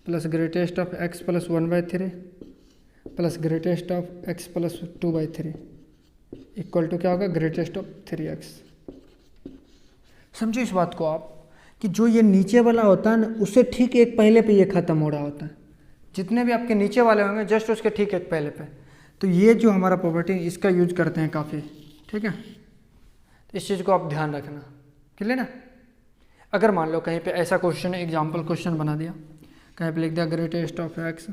plus greatest of x plus 1/3 plus greatest of x plus 2/3 equal to क्या होगा, ग्रेटेस्ट ऑफ 3x। समझो इस बात को आप, कि जो ये नीचे वाला होता है ना, उससे ठीक एक पहले पे ये ख़त्म हो रहा होता है। जितने भी आपके नीचे वाले होंगे जस्ट उसके ठीक एक पहले पे। तो ये जो हमारा प्रॉपर्टी, इसका यूज करते हैं काफ़ी, ठीक है। इस चीज़ को आप ध्यान रखना, क्लियर ना। अगर मान लो कहीं पे ऐसा क्वेश्चन, एग्जाम्पल क्वेश्चन बना दिया, कहीं पे लिख दिया greatest of x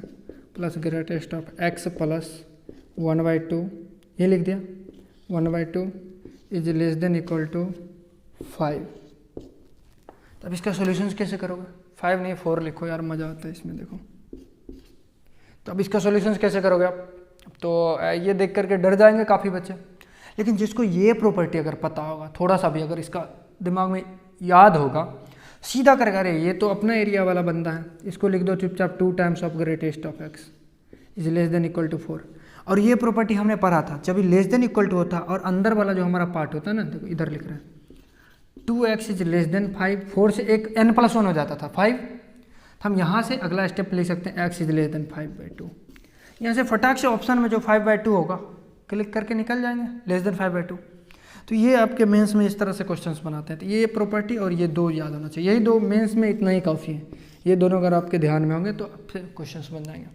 plus greatest of x plus 1/2, ये लिख दिया 1/2 is less than equal to 5। तो अब इसका सॉल्यूशंस कैसे करोगे, 5 नहीं 4 लिखो यार, मज़ा आता है इसमें। देखो तो अब इसका सॉल्यूशंस कैसे करोगे आप, तो ये देख करके डर जाएंगे काफ़ी बच्चे। लेकिन जिसको ये प्रॉपर्टी अगर पता होगा, थोड़ा सा भी अगर इसका दिमाग में याद होगा, सीधा कर, अरे ये तो अपना एरिया वाला बंदा है, इसको लिख दो चुपचाप 2 times of greatest of x is less than equal to 4। और ये प्रॉपर्टी हमने पढ़ा था, जब लेस देन इक्वल टू होता और अंदर वाला जो हमारा पार्ट होता है ना, देखो इधर लिख रहे हैं 2x इज लेस देन 5, 4 से एक n+1 हो जाता था 5। हम यहाँ से अगला स्टेप ले सकते हैं x इज लेस देन 5/2। यहाँ से फटाक से ऑप्शन में जो 5/2 होगा क्लिक करके निकल जाएंगे, लेस देन 5/2। तो ये आपके मेंस में इस तरह से क्वेश्चंस बनाते हैं। तो ये प्रॉपर्टी और ये 2 याद होना चाहिए, यही 2 मेंस में इतना ही काफ़ी है। ये दोनों अगर आपके ध्यान में होंगे तो फिर क्वेश्चंस बन जाएंगे।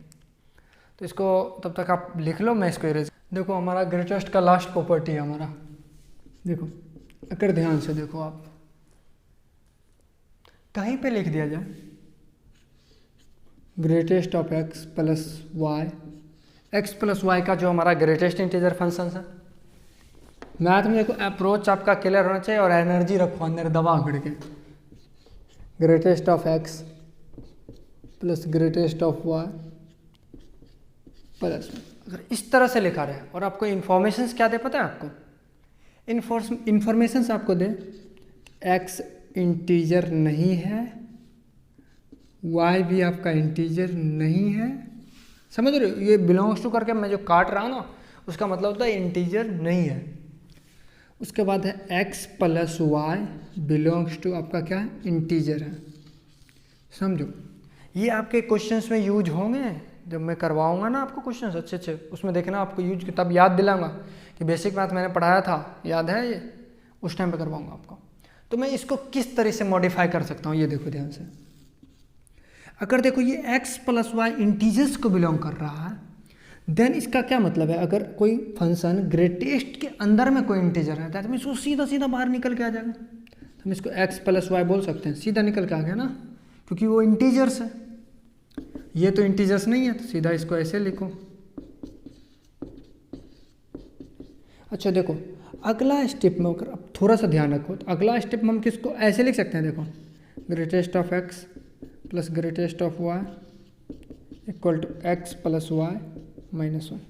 तो इसको तब तक आप लिख लो, मैं इसको इरेज। देखो हमारा ग्रेटेस्ट का लास्ट प्रॉपर्टी है हमारा, देखो अगर ध्यान से देखो आप, कहीं पे लिख दिया जाए greatest of x plus y, x plus y का जो हमारा ग्रेटेस्ट इंटीजर फंक्शन है। मैथ में देखो अप्रोच आपका क्लियर होना चाहिए और एनर्जी रखो अंदर दबा करके। Greatest of x plus greatest of y plus, अगर इस तरह से लिखा रहे और आपको इन्फॉर्मेशन क्या दे पता है आपको, इंफॉर्मेशन आपको दे x इंटीजर नहीं है, y भी आपका इंटीजर नहीं है, समझ रहे हो? ये बिलोंग्स टू करके मैं जो काट रहा हूँ ना, उसका मतलब होता है इंटीजर नहीं है। उसके बाद है x plus y belongs to आपका क्या है, इंटीजर है। समझो, ये आपके क्वेश्चंस में यूज होंगे जब मैं करवाऊंगा ना आपको क्वेश्चंस अच्छे अच्छे, उसमें देखना आपको यूज, तब याद दिलाऊंगा कि बेसिक मैथ मैंने पढ़ाया था, याद है ये, उस टाइम पे करवाऊंगा आपको। तो मैं इसको किस तरह से मॉडिफाई कर सकता हूँ, ये देखो ध्यान से। अगर देखो ये x प्लस वाई इंटीजर्स को बिलोंग कर रहा है, देन इसका क्या मतलब है, अगर कोई फंक्शन ग्रेटेस्ट के अंदर में कोई इंटीजर है तो इसको सीधा सीधा बाहर निकल के आ जाएगा। तो हम इसको x प्लस वाई बोल सकते हैं, सीधा निकल के आ गया ना, क्योंकि वो इंटीजर्स है। ये तो इंटीजर्स नहीं है, तो सीधा इसको ऐसे लिखो। अच्छा देखो, अगला स्टेप में अगर अब थोड़ा सा ध्यान रखो, तो अगला स्टेप में हम किसको ऐसे लिख सकते हैं, देखो greatest of x plus greatest of y equal to x plus y minus 1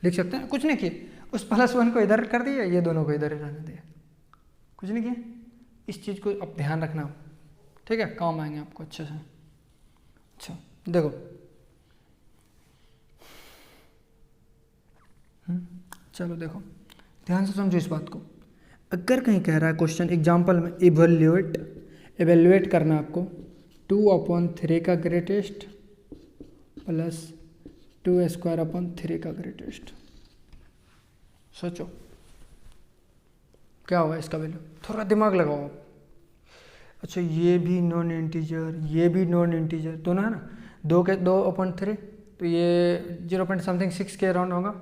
लिख सकते हैं। कुछ नहीं किए, उस प्लस 1 को इधर कर दिया, ये दोनों को इधर रहने दिया, कुछ नहीं किया। इस चीज़ को अब ध्यान रखना, ठीक है, काम आएंगे आपको अच्छे से। अच्छा देखो, चलो देखो ध्यान से समझो इस बात को। अगर कहीं कह रहा है क्वेश्चन एग्जांपल में इवेल्युएट करना आपको 2/3 का ग्रेटेस्ट प्लस 2² का ग्रेटेस्ट, सोचो क्या होगा इसका वैल्यू, थोड़ा दिमाग लगाओ आप। अच्छा ये भी नॉन इंटीजर, ये भी नॉन इंटीजर, दोनों है ना, 2/3, तो ये 0.6 के अराउंड होगा,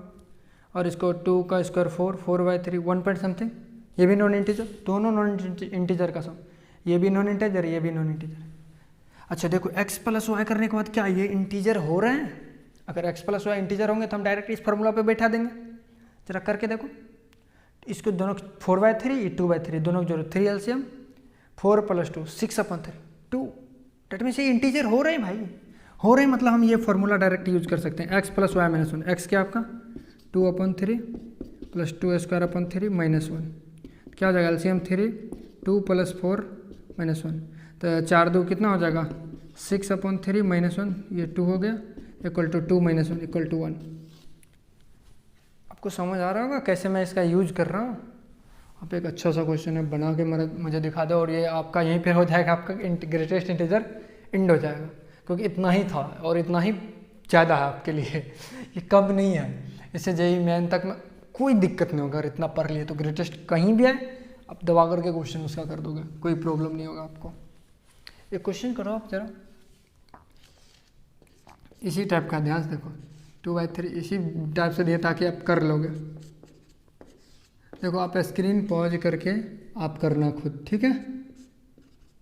और इसको 2 का स्क्वायर 4/3 1. ये भी नॉन इंटीजर, दोनों नॉन इंटीजर का सम, ये भी नॉन इंटीजर, ये भी नॉन इंटीजर। अच्छा देखो x प्लस वाई करने के बाद क्या ये इंटीजर हो रहे हैं? अगर x प्लस वाई इंटीजर होंगे तो हम डायरेक्ट इस फॉर्मूला पे बैठा देंगे। जरा करके देखो, इसको दोनों 4/3 2/3 दोनों को जोड़ो, 3 एलसीएम 4 + 2 6/3 2, डेट मीन्स ये इंटीजर हो रहे हैं भाई, हो रहे हैं, मतलब हम ये फॉर्मूला डायरेक्ट यूज कर सकते हैं। x plus y minus 1, x क्या आपका 2/3 प्लस 2² माइनस 1, क्या हो जाएगा एलसीएम 3 2 + 4 माइनस 1, तो 4 2 कितना हो जाएगा 6/3 माइनस 1, ये 2 हो गया, इक्वल टू 2 - 1 इक्वल टू 1। आपको समझ आ रहा होगा कैसे मैं इसका यूज कर रहा हूँ। आप एक अच्छा सा क्वेश्चन है बना के मुझे दिखा दो, और ये आपका यहीं पे हो जाएगा, आपका ग्रेटेस्ट इंटीजर इंड हो जाएगा, क्योंकि इतना ही था और इतना ही ज़्यादा है आपके लिए, ये कम नहीं है। इससे जेईई मेन तक में कोई दिक्कत नहीं होगा, अगर इतना पढ़ लिए तो ग्रेटेस्ट कहीं भी आए आप दबा करके क्वेश्चन उसका कर दोगे, कोई प्रॉब्लम नहीं होगा आपको। एक क्वेश्चन करो आप जरा, इसी टाइप का, ध्यान से देखो 2/3 इसी टाइप से दिया ताकि आप कर लोगे। देखो आप स्क्रीन पॉज करके आप करना खुद, ठीक है,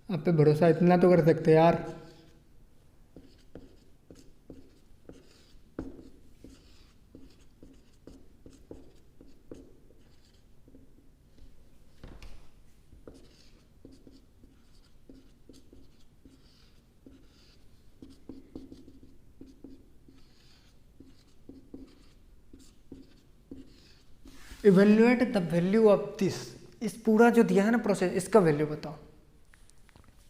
आप पे भरोसा इतना तो कर सकते यार। Evaluate the value of this, इस पूरा जो दिया है ना प्रोसेस, इसका वैल्यू बताओ।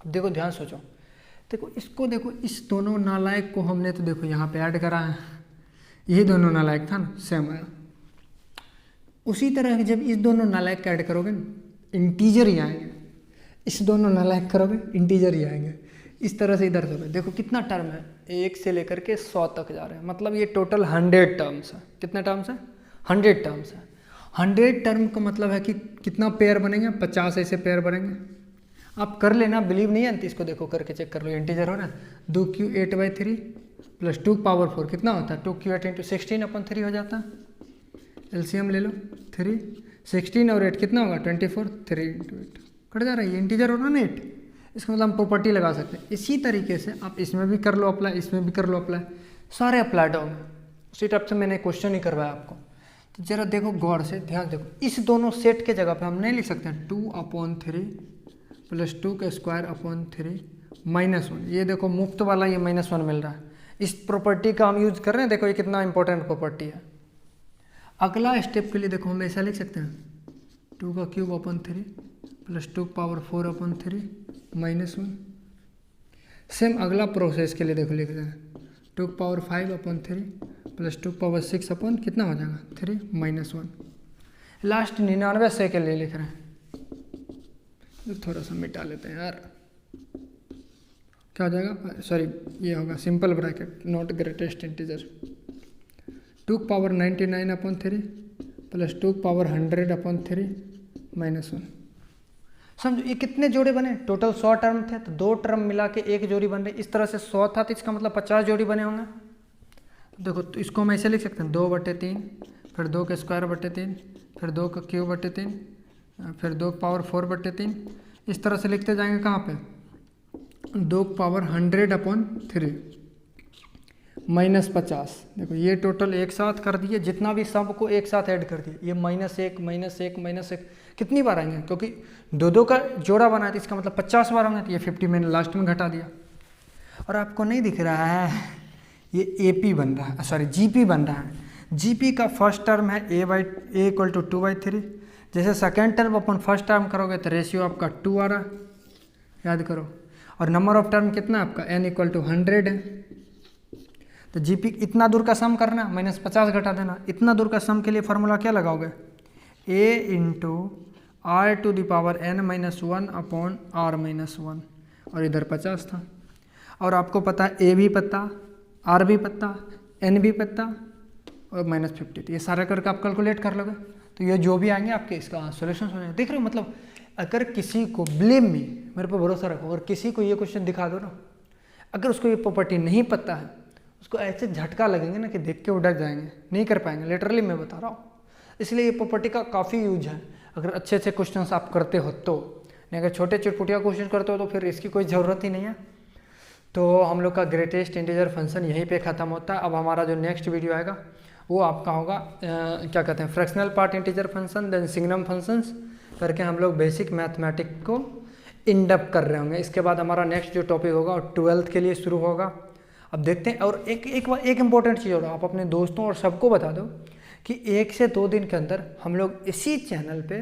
अब देखो ध्यान सोचो, देखो इसको, देखो इस दोनों नालायक को हमने तो देखो यहाँ पे ऐड करा है, ये दोनों नालायक था ना, सेम आया। उसी तरह जब इस दोनों नालायक का ऐड करोगे इंटीजर ही आएंगे, इस दोनों नालायक करोगे इंटीजर ही आएंगे। इस तरह से इधर से देखो कितना टर्म है, 1 से लेकर के 100 तक जा रहे हैं, मतलब ये टोटल 100 टर्म्स है। कितने टर्म्स है? 100 टर्म्स है। 100 टर्म का मतलब है कि कितना पेयर बनेंगे, 50 ऐसे पेयर बनेंगे। आप कर लेना, बिलीव नहीं है तो इसको देखो करके चेक कर लो, इंटीजर हो ना, 2q 8/3 प्लस 2 पावर 4 कितना होता है 2q 8 × 16/3 हो जाता है। एलसीएम ले लो 3, 16 और 8 कितना होगा 24, 3 × 8 कट जा रहा है, ये इंटीजर हो रहा ना 8। इसका मतलब हम प्रॉपर्टी लगा सकते हैं। इसी तरीके से आप इसमें भी कर लो अप्लाई, इसमें भी कर लो अप्लाई, सारे अप्लाइड होंगे। उसी टाइप से मैंने क्वेश्चन ही करवाया आपको, तो जरा देखो गौर से, ध्यान देखो, इस दोनों सेट के जगह पे हम नहीं लिख सकते हैं 2/3 प्लस 2² माइनस 1। ये देखो मुफ्त वाला ये -1 मिल रहा है, इस प्रॉपर्टी का हम यूज कर रहे हैं। देखो ये कितना इंपॉर्टेंट प्रॉपर्टी है। अगला स्टेप के लिए देखो हम ऐसा लिख सकते हैं 2 का क्यूब अपन 3 प्लस 2 पावर 4 अपन 3 माइनस 1। सेम अगला प्रोसेस के लिए देखो लिख रहे हैं 2 पावर 5 अपन 3 प्लस 2 पावर 6 अपन कितना हो जाएगा 3 माइनस 1। लास्ट 99 के लिए लिख रहे हैं, थोड़ा सा मिटा लेते हैं यार, क्या हो जाएगा, सॉरी ये होगा simple bracket not greatest integer 2 power 99 upon 3 plus 2 power 100 upon 3 minus 1। समझो ये कितने जोड़े बने, टोटल 100 टर्म थे तो 2 टर्म मिला के एक जोड़ी बन रही, इस तरह से 100 था तो इसका मतलब 50 जोड़ी बने होंगे। तो देखो तो इसको हम ऐसे लिख सकते हैं 2/3 फिर 2 का स्क्वायर बटे 3 फिर 2 का क्यूब बटे 3 फिर 2 पावर 4/3, इस तरह से लिखते जाएंगे कहाँ पे 2 पावर 100 अपन 3 माइनस 50। देखो ये टोटल एक साथ कर दिए, जितना भी सब को एक साथ ऐड कर दिए, ये -1 -1 -1 कितनी बार आएंगे, क्योंकि 2 का जोड़ा बना है तो इसका मतलब 50 बार होंगे, तो ये 50 मैंने लास्ट में घटा दिया। और आपको नहीं दिख रहा है ये AP बन रहा है, सॉरी GP बन रहा है। GP का फर्स्ट टर्म है a = 2/3, जैसे सेकेंड टर्म अपन फर्स्ट टर्म करोगे तो रेशियो आपका 2 आ रहा है, याद करो। और नंबर ऑफ टर्म कितना है आपका n = 100 है, तो GP इतना दूर का सम करना -50 घटा देना। इतना दूर का सम के लिए फार्मूला क्या लगाओगे a × r⁻n−1 अपॉन r−1, और इधर 50 था। और आपको पता है a भी पता, r भी पता, n भी पता और -50, तो ये सारा करके आप कैलकुलेट कर लोगे तो ये जो भी आएंगे आपके इसका सॉल्यूशन हो जाएगा। देख रहे हो, मतलब अगर किसी को ब्लेम में मेरे पर भरोसा रखो, अगर किसी को ये क्वेश्चन दिखा दो ना, अगर उसको ये प्रॉपर्टी नहीं पता है उसको ऐसे झटका लगेंगे ना कि देख के उड़क जाएंगे, नहीं कर पाएंगे, लिटरली मैं बता रहा हूँ। इसलिए ये प्रॉपर्टी का काफ़ी यूज है अगर अच्छे अच्छे क्वेश्चंस आप करते हो तो, नहीं अगर छोटे चुटपुटिया क्वेश्चन करते हो तो फिर इसकी कोई ज़रूरत ही नहीं है। तो हम लोग का ग्रेटेस्ट इंटीजर फंक्शन यहीं पे ख़त्म होता है। अब हमारा जो नेक्स्ट वीडियो आएगा वो आपका होगा क्या कहते हैं fractional part integer function, then signum functions करके हम लोग बेसिक मैथमेटिक को इंडअप कर रहे होंगे। इसके बाद हमारा नेक्स्ट जो टॉपिक होगा और 12th के लिए शुरू होगा। अब देखते हैं। और एक इम्पॉर्टेंट चीज़ और आप अपने दोस्तों और सबको बता दो कि 1 से 2 दिन के अंदर हम लोग इसी चैनल पे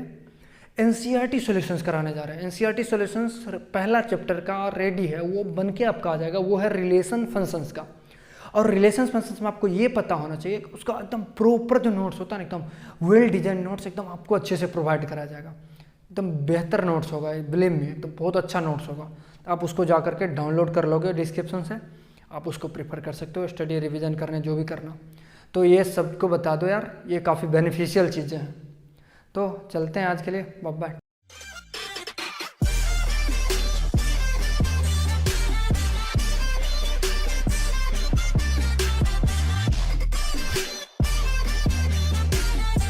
NCERT सॉल्यूशंस कराने जा रहे हैं। NCERT सॉल्यूशंस पहला चैप्टर का रेडी है, वो बन के आपका आ जाएगा, वो है रिलेशन फंक्शंस का। और रिलेशन फंक्शंस में आपको ये पता होना चाहिए उसका एकदम प्रॉपर जो नोट्स होता है ना, एकदम वेल डिजाइन नोट्स एकदम आपको अच्छे से प्रोवाइड कराया जाएगा। एकदम बेहतर नोट्स होगा, ब्लेम में एकदम बहुत अच्छा नोट्स होगा। आप उसको जा करके डाउनलोड कर लोगे डिस्क्रिप्शन से, आप उसको प्रेफर कर सकते हो स्टडी रिवीजन करने जो भी करना। तो ये सबको बता दो यार, ये काफ़ी बेनिफिशियल चीज़ें हैं। तो चलते हैं आज के लिए, बाय बाय।